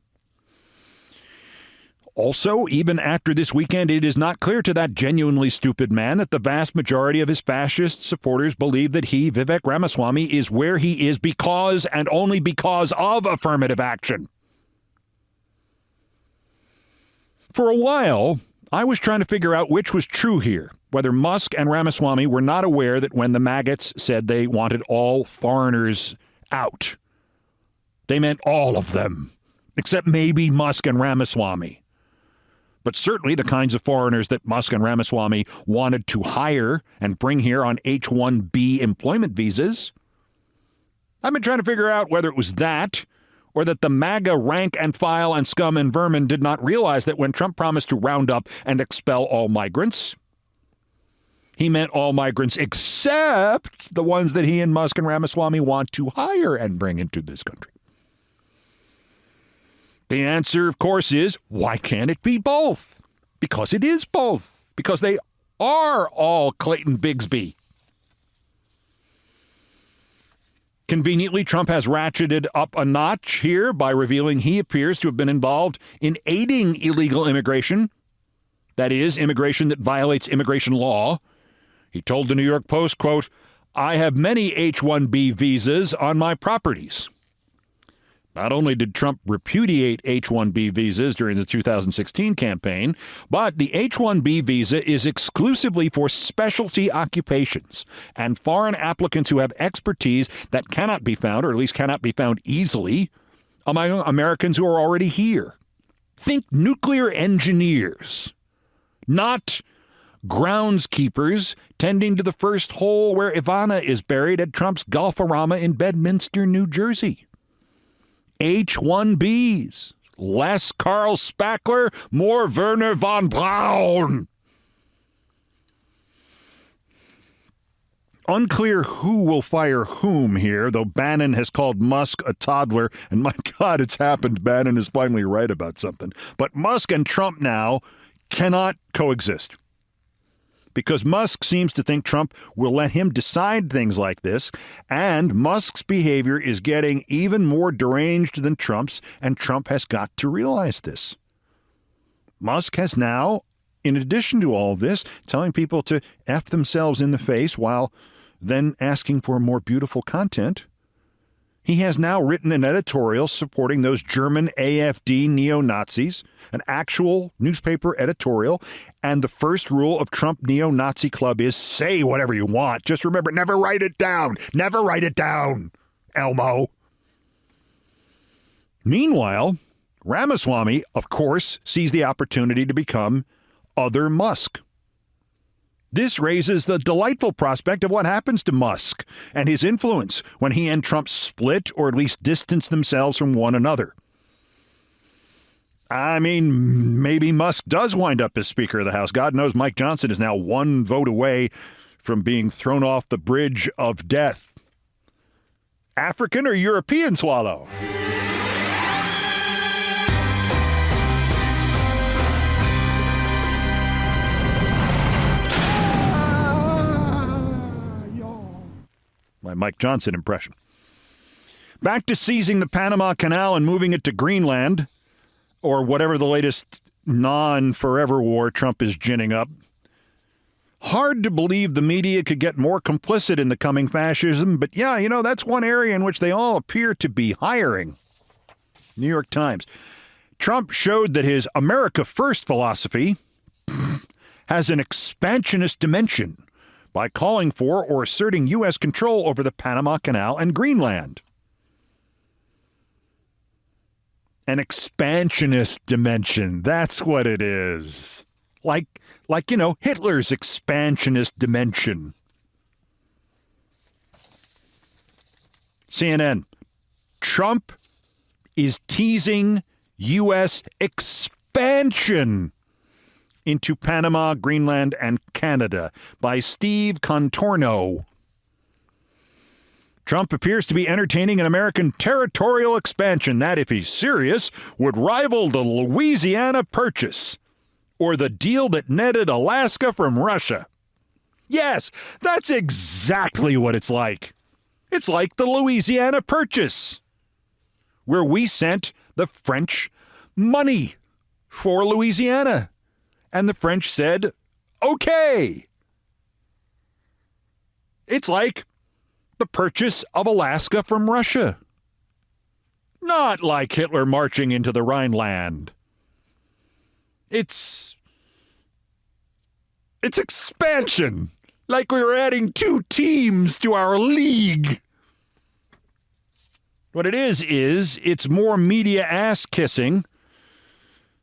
Also, even after this weekend, it is not clear to that genuinely stupid man that the vast majority of his fascist supporters believe that he, Vivek Ramaswamy, is where he is because and only because of affirmative action. For a while, I was trying to figure out which was true here, whether Musk and Ramaswamy were not aware that when the maggots said they wanted all foreigners out, they meant all of them, except maybe Musk and Ramaswamy. But certainly the kinds of foreigners that Musk and Ramaswamy wanted to hire and bring here on H-1B employment visas. I've been trying to figure out whether it was that or that the MAGA rank and file and scum and vermin did not realize that when Trump promised to round up and expel all migrants, he meant all migrants except the ones that he and Musk and Ramaswamy want to hire and bring into this country. The answer, of course, is, why can't it be both? Because it is both. Because they are all Clayton Bigsby. Conveniently, Trump has ratcheted up a notch here by revealing he appears to have been involved in aiding illegal immigration. That is, immigration that violates immigration law. He told the New York Post, quote, I have many H-1B visas on my properties. Not only did Trump repudiate H-1B visas during the 2016 campaign, but the H-1B visa is exclusively for specialty occupations and foreign applicants who have expertise that cannot be found, or at least cannot be found easily, among Americans who are already here. Think nuclear engineers, not groundskeepers tending to the first hole where Ivana is buried at Trump's Golf-A-Rama in Bedminster, New Jersey. H-1Bs. Less Carl Spackler, more Werner von Braun. Unclear who will fire whom here, though Bannon has called Musk a toddler, and my God, it's happened. Bannon is finally right about something. But Musk and Trump now cannot coexist. Because Musk seems to think Trump will let him decide things like this, and Musk's behavior is getting even more deranged than Trump's, and Trump has got to realize this. Musk has now, in addition to all of this, telling people to F themselves in the face while then asking for more beautiful content. He has now written an editorial supporting those German AfD neo-Nazis, an actual newspaper editorial, and the first rule of Trump Neo-Nazi Club is say whatever you want. Just remember, never write it down. Never write it down. Elmo. Meanwhile, Ramaswamy, of course, sees the opportunity to become other Musk. This raises the delightful prospect of what happens to Musk and his influence when he and Trump split or at least distance themselves from one another. I mean, maybe Musk does wind up as Speaker of the House. God knows Mike Johnson is now one vote away from being thrown off the bridge of death. African or European swallow? My Mike Johnson impression. Back to seizing the Panama Canal and moving it to Greenland, or whatever the latest non-forever war Trump is ginning up. Hard to believe the media could get more complicit in the coming fascism, but yeah, you know, that's one area in which they all appear to be hiring. New York Times. Trump showed that his America First philosophy has an expansionist dimension by calling for or asserting U.S. control over the Panama Canal and Greenland. An expansionist dimension. That's what it is. Like, you know, Hitler's expansionist dimension. CNN. Trump is teasing U.S. expansion into Panama, Greenland, and Canada by Steve Contorno. Trump appears to be entertaining an American territorial expansion that, if he's serious, would rival the Louisiana Purchase or the deal that netted Alaska from Russia. Yes, that's exactly what it's like. It's like the Louisiana Purchase, where we sent the French money for Louisiana. And the French said, okay. It's like the purchase of Alaska from Russia. Not like Hitler marching into the Rhineland. It's expansion. Like we were adding 2 teams to our league. What it is it's more media ass-kissing.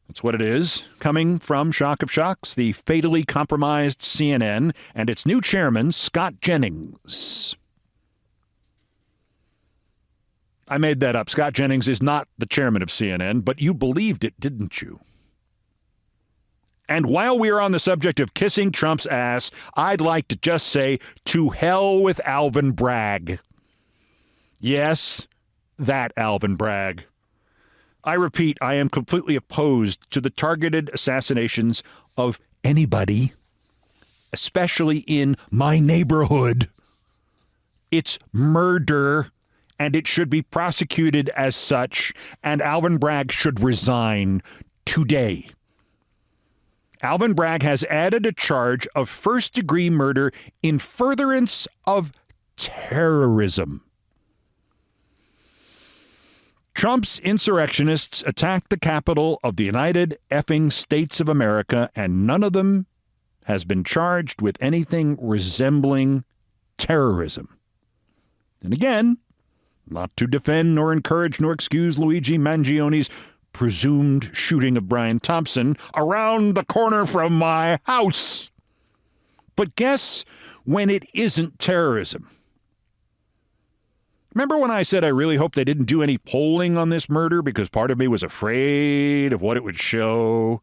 That's what it is, coming from Shock of Shocks, the fatally compromised CNN, and its new chairman, Scott Jennings. I made that up. Scott Jennings is not the chairman of CNN, but you believed it, didn't you? And while we are on the subject of kissing Trump's ass, I'd like to just say, to hell with Alvin Bragg. Yes, that Alvin Bragg. I repeat, I am completely opposed to the targeted assassinations of anybody, especially in my neighborhood. It's murder, and it should be prosecuted as such, and Alvin Bragg should resign today. Alvin Bragg has added a charge of first-degree murder in furtherance of terrorism. Trump's insurrectionists attacked the capital of the United effing States of America, and none of them has been charged with anything resembling terrorism. And again, not to defend nor encourage nor excuse Luigi Mangione's presumed shooting of Brian Thompson around the corner from my house. But guess when it isn't terrorism? Remember when I said I really hope they didn't do any polling on this murder because part of me was afraid of what it would show?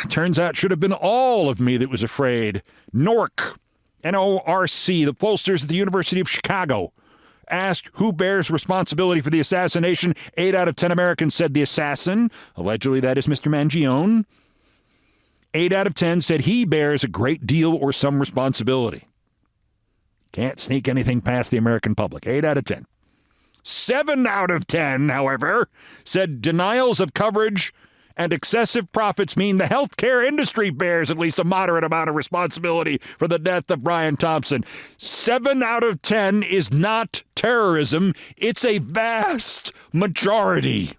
Turns out it should have been all of me that was afraid. NORC, N-O-R-C, the pollsters at the University of Chicago, asked who bears responsibility for the assassination. 8 out of 10 Americans said the assassin. Allegedly, that is Mr. Mangione. 8 out of 10 said he bears a great deal or some responsibility. Can't sneak anything past the American public. 8 out of 10. 7 out of 10, however, said denials of coverage and excessive profits mean the healthcare industry bears at least a moderate amount of responsibility for the death of Brian Thompson. 7 out of 10 is not terrorism. It's a vast majority.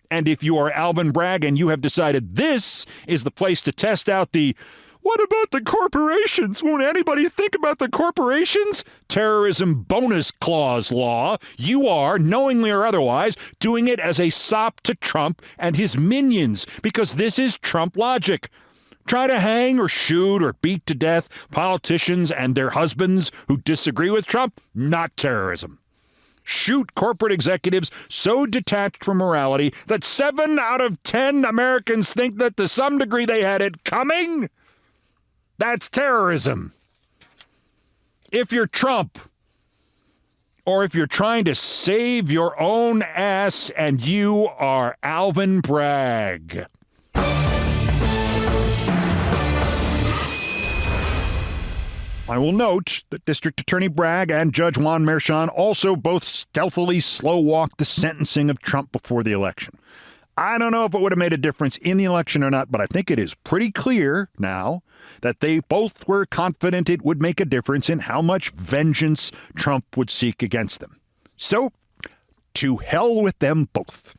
And if you are Alvin Bragg and you have decided this is the place to test out the What about the corporations? Won't anybody think about the corporations? Terrorism bonus clause law. You are, knowingly or otherwise, doing it as a sop to Trump and his minions, because this is Trump logic. Try to hang or shoot or beat to death politicians and their husbands who disagree with Trump? Not terrorism. Shoot corporate executives so detached from morality that 7 out of 10 Americans think that to some degree they had it coming? That's terrorism. If you're Trump, or if you're trying to save your own ass and you are Alvin Bragg. I will note that District Attorney Bragg and Judge Juan Merchan also both stealthily slow-walked the sentencing of Trump before the election. I don't know if it would have made a difference in the election or not, but I think it is pretty clear now that they both were confident it would make a difference in how much vengeance Trump would seek against them. So, to hell with them both.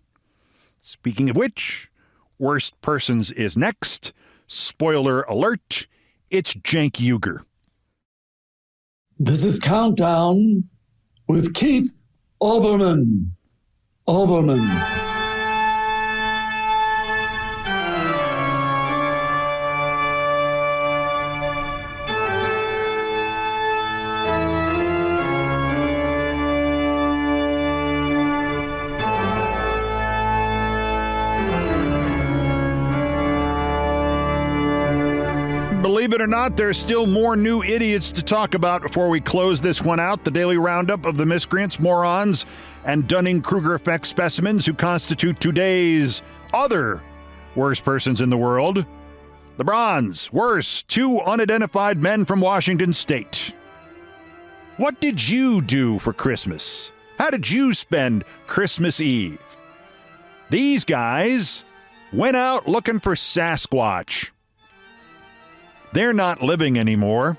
Speaking of which, Worst Persons is next. Spoiler alert, it's Cenk Uygur. This is Countdown with Keith Olbermann. Believe it or not, there's still more new idiots to talk about before we close this one out. The daily roundup of the miscreants, morons, and Dunning-Kruger effect specimens who constitute today's other worst persons in the world. The bronze, worst, 2 unidentified men from Washington State. What did you do for Christmas? How did you spend Christmas Eve? These guys went out looking for Sasquatch. They're not living anymore.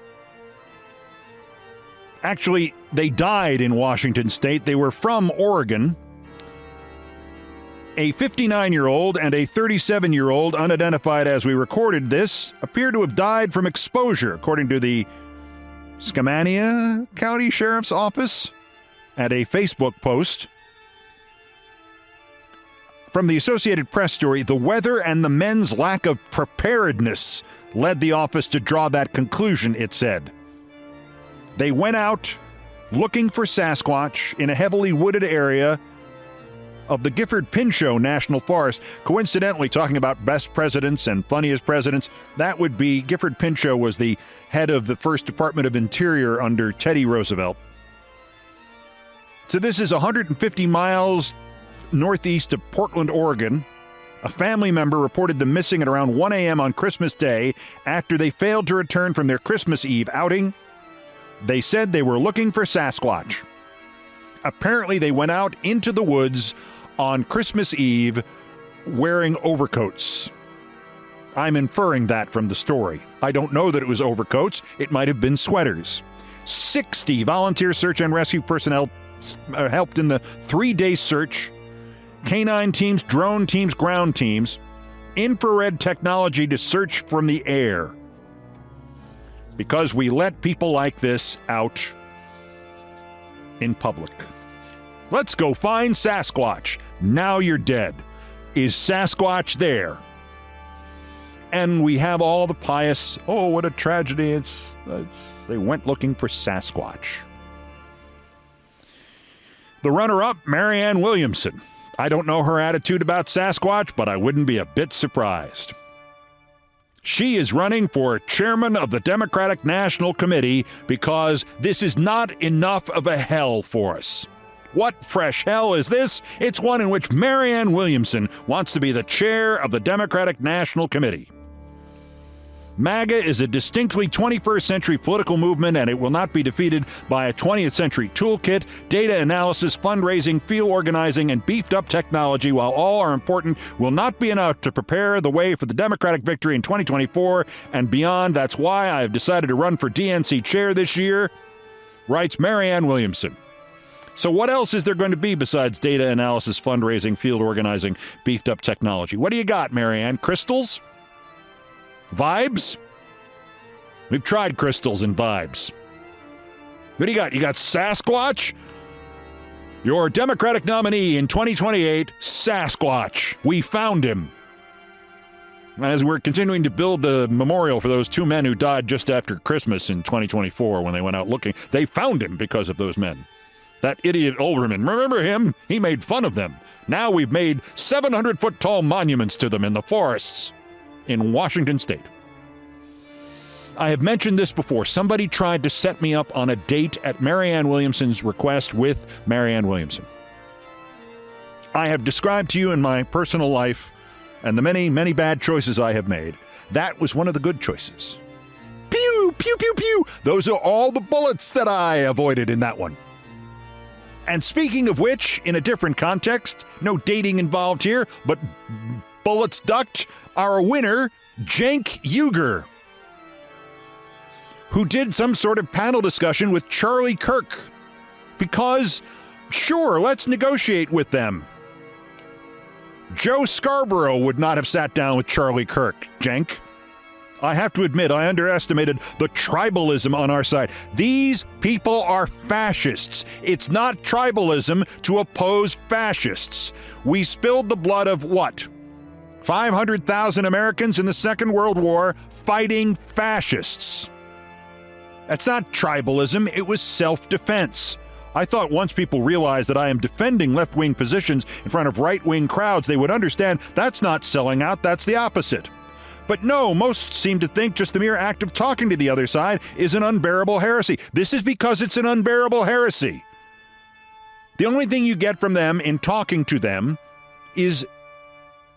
Actually, they died in Washington State. They were from Oregon. A 59-year-old and a 37-year-old, unidentified as we recorded this, appear to have died from exposure, according to the Skamania County Sheriff's Office and a Facebook post. From the Associated Press story, the weather and the men's lack of preparedness led the office to draw that conclusion, it said. They went out looking for Sasquatch in a heavily wooded area of the Gifford-Pinchot National Forest. Coincidentally, talking about best presidents and funniest presidents, that would be Gifford-Pinchot was the head of the first Department of Interior under Teddy Roosevelt. So this is 150 miles northeast of Portland, Oregon. A family member reported them missing at around 1 a.m. on Christmas Day after they failed to return from their Christmas Eve outing. They said they were looking for Sasquatch. Apparently, they went out into the woods on Christmas Eve wearing overcoats. I'm inferring that from the story. I don't know that it was overcoats. It might have been sweaters. 60 volunteer search and rescue personnel helped in the 3-day search. Canine teams, drone teams, ground teams, infrared technology to search from the air. Because we let people like this out in public. Let's go find Sasquatch. Now you're dead. Is Sasquatch there? And we have all the pious, oh, what a tragedy. They went looking for Sasquatch. The runner-up, Marianne Williamson. I don't know her attitude about Sasquatch, but I wouldn't be a bit surprised. She is running for chairman of the Democratic National Committee because this is not enough of a hell for us. What fresh hell is this? It's one in which Marianne Williamson wants to be the chair of the Democratic National Committee. MAGA is a distinctly 21st century political movement, and it will not be defeated by a 20th century toolkit, data analysis, fundraising, field organizing, and beefed-up technology. While all are important, will not be enough to prepare the way for the Democratic victory in 2024 and beyond. That's why I have decided to run for DNC chair this year, writes Marianne Williamson. So what else is there going to be besides data analysis, fundraising, field organizing, beefed-up technology? What do you got, Marianne? Crystals? Vibes? We've tried crystals and vibes. What do you got? You got Sasquatch? Your Democratic nominee in 2028, Sasquatch. We found him. As we're continuing to build the memorial for those two men who died just after Christmas in 2024 when they went out looking, they found him because of those men. That idiot Olbermann, remember him? He made fun of them. Now we've made 700-foot-tall monuments to them in the forests in Washington State. I have mentioned this before. Somebody tried to set me up on a date at Marianne Williamson's request with Marianne Williamson. I have described to you in my personal life and the many, many bad choices I have made. That was one of the good choices. Pew, pew, pew, pew. Those are all the bullets that I avoided in that one. And speaking of which, in a different context, no dating involved here, but bullets ducked, our winner, Cenk Uygur, who did some sort of panel discussion with Charlie Kirk. Because, sure, let's negotiate with them. Joe Scarborough would not have sat down with Charlie Kirk, Cenk. I have to admit, I underestimated the tribalism on our side. These people are fascists. It's not tribalism to oppose fascists. We spilled the blood of what? 500,000 Americans in the Second World War fighting fascists. That's not tribalism, it was self-defense. I thought once people realized that I am defending left-wing positions in front of right-wing crowds, they would understand that's not selling out, that's the opposite. But no, most seem to think just the mere act of talking to the other side is an unbearable heresy. This is because it's an unbearable heresy. The only thing you get from them in talking to them is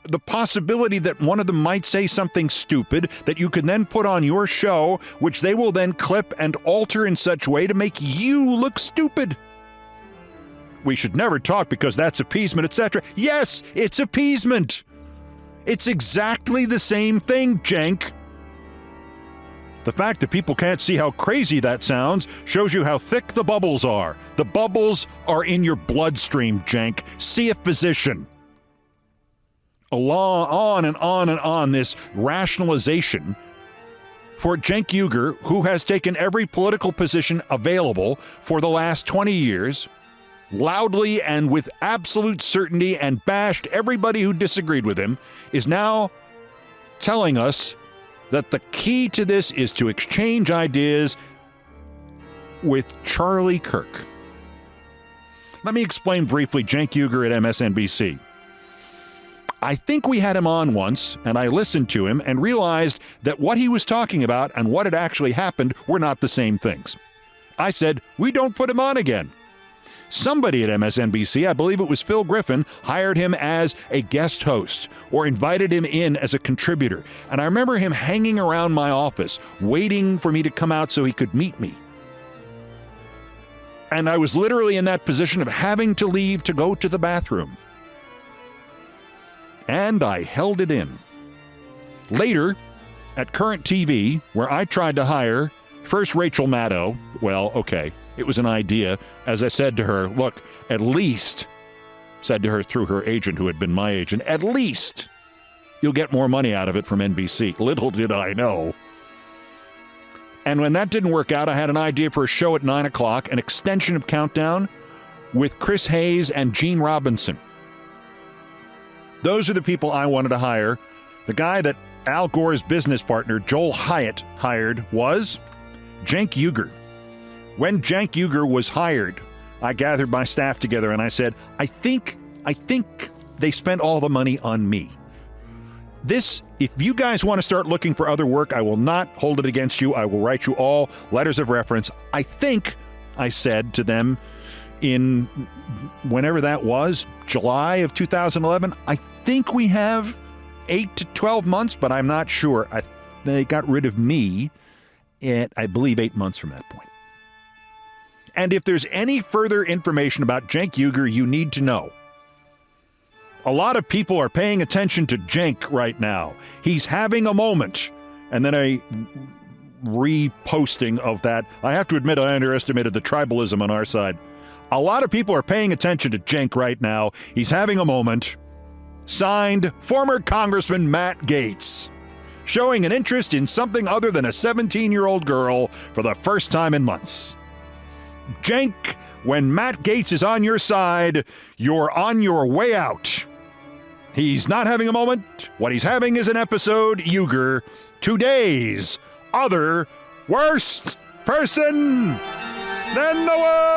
the possibility that one of them might say something stupid that you can then put on your show, which they will then clip and alter in such a way to make you look stupid. We should never talk because that's appeasement, etc. Yes, it's appeasement. It's exactly the same thing, Cenk. The fact that people can't see how crazy that sounds shows you how thick the bubbles are. The bubbles are in your bloodstream, Cenk. See a physician. On and on and on, this rationalization for Cenk Uygur, who has taken every political position available for the last 20 years, loudly and with absolute certainty, and bashed everybody who disagreed with him, is now telling us that the key to this is to exchange ideas with Charlie Kirk. Let me explain briefly Cenk Uygur at MSNBC. I think we had him on once, and I listened to him and realized that what he was talking about and what had actually happened were not the same things. I said, we don't put him on again. Somebody at MSNBC, I believe it was Phil Griffin, hired him as a guest host or invited him in as a contributor. And I remember him hanging around my office, waiting for me to come out so he could meet me. And I was literally in that position of having to leave to go to the bathroom. And I held it in. Later, at Current TV, where I tried to hire first Rachel Maddow, well, okay, it was an idea. As I said to her, look, at least, said to her through her agent who had been my agent, at least you'll get more money out of it from NBC. Little did I know. And when that didn't work out, I had an idea for a show at 9 o'clock, an extension of Countdown with Chris Hayes and Gene Robinson. Those are the people I wanted to hire. The guy that Al Gore's business partner, Joel Hyatt, hired was Cenk Uygur. When Cenk Uygur was hired, I gathered my staff together and I said, I think they spent all the money on me. This, if you guys want to start looking for other work, I will not hold it against you. I will write you all letters of reference. I think, I said to them in whenever that was, July of 2011, I think we have 8 to 12 months, but I'm not sure. They got rid of me at, I believe, 8 months from that point. And if there's any further information about Cenk Uygur you need to know, a lot of people are paying attention to Cenk right now. He's having a moment. And then a reposting of that. I have to admit, I underestimated the tribalism on our side. A lot of people are paying attention to Cenk right now. He's having a moment. Signed, former Congressman Matt Gaetz. showing an interest in something other than a 17-year-old girl for the first time in months. Cenk, when Matt Gaetz is on your side, you're on your way out. He's not having a moment. What he's having is an episode. Uyghur, today's other worst person in the world.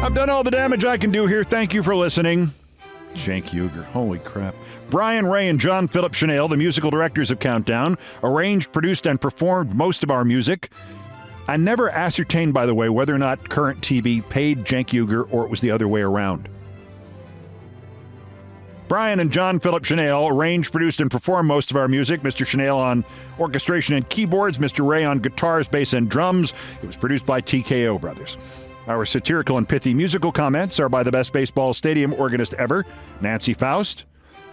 I've done all the damage I can do here. Thank you for listening. Cenk Uyghur. Holy crap. Brian Ray and John Philip Chanel, the musical directors of Countdown, arranged, produced, and performed most of our music. I never ascertained, by the way, whether or not Current TV paid Cenk Uyghur or it was the other way around. Brian and John Philip Chanel arranged, produced, and performed most of our music. Mr. Chanel on orchestration and keyboards, Mr. Ray on guitars, bass, and drums. It was produced by TKO Brothers. Our satirical and pithy musical comments are by the best baseball stadium organist ever, Nancy Faust.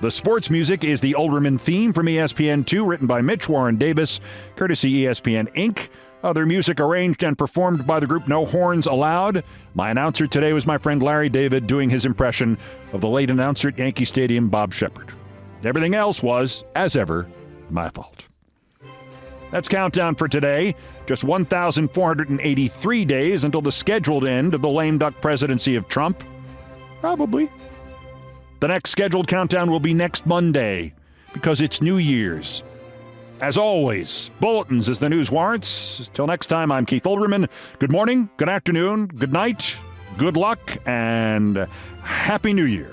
The sports music is the Olbermann theme from ESPN2, written by Mitch Warren Davis, courtesy ESPN Inc. Other music arranged and performed by the group No Horns Allowed. My announcer today was my friend Larry David doing his impression of the late announcer at Yankee Stadium, Bob Shepard. Everything else was, as ever, my fault. That's Countdown for today. Just 1,483 days until the scheduled end of the lame duck presidency of Trump. Probably. The next scheduled countdown will be next Monday, because it's New Year's. As always, bulletins as the news warrants. Till next time, I'm Keith Olbermann. Good morning, good afternoon, good night, good luck, and Happy New Year.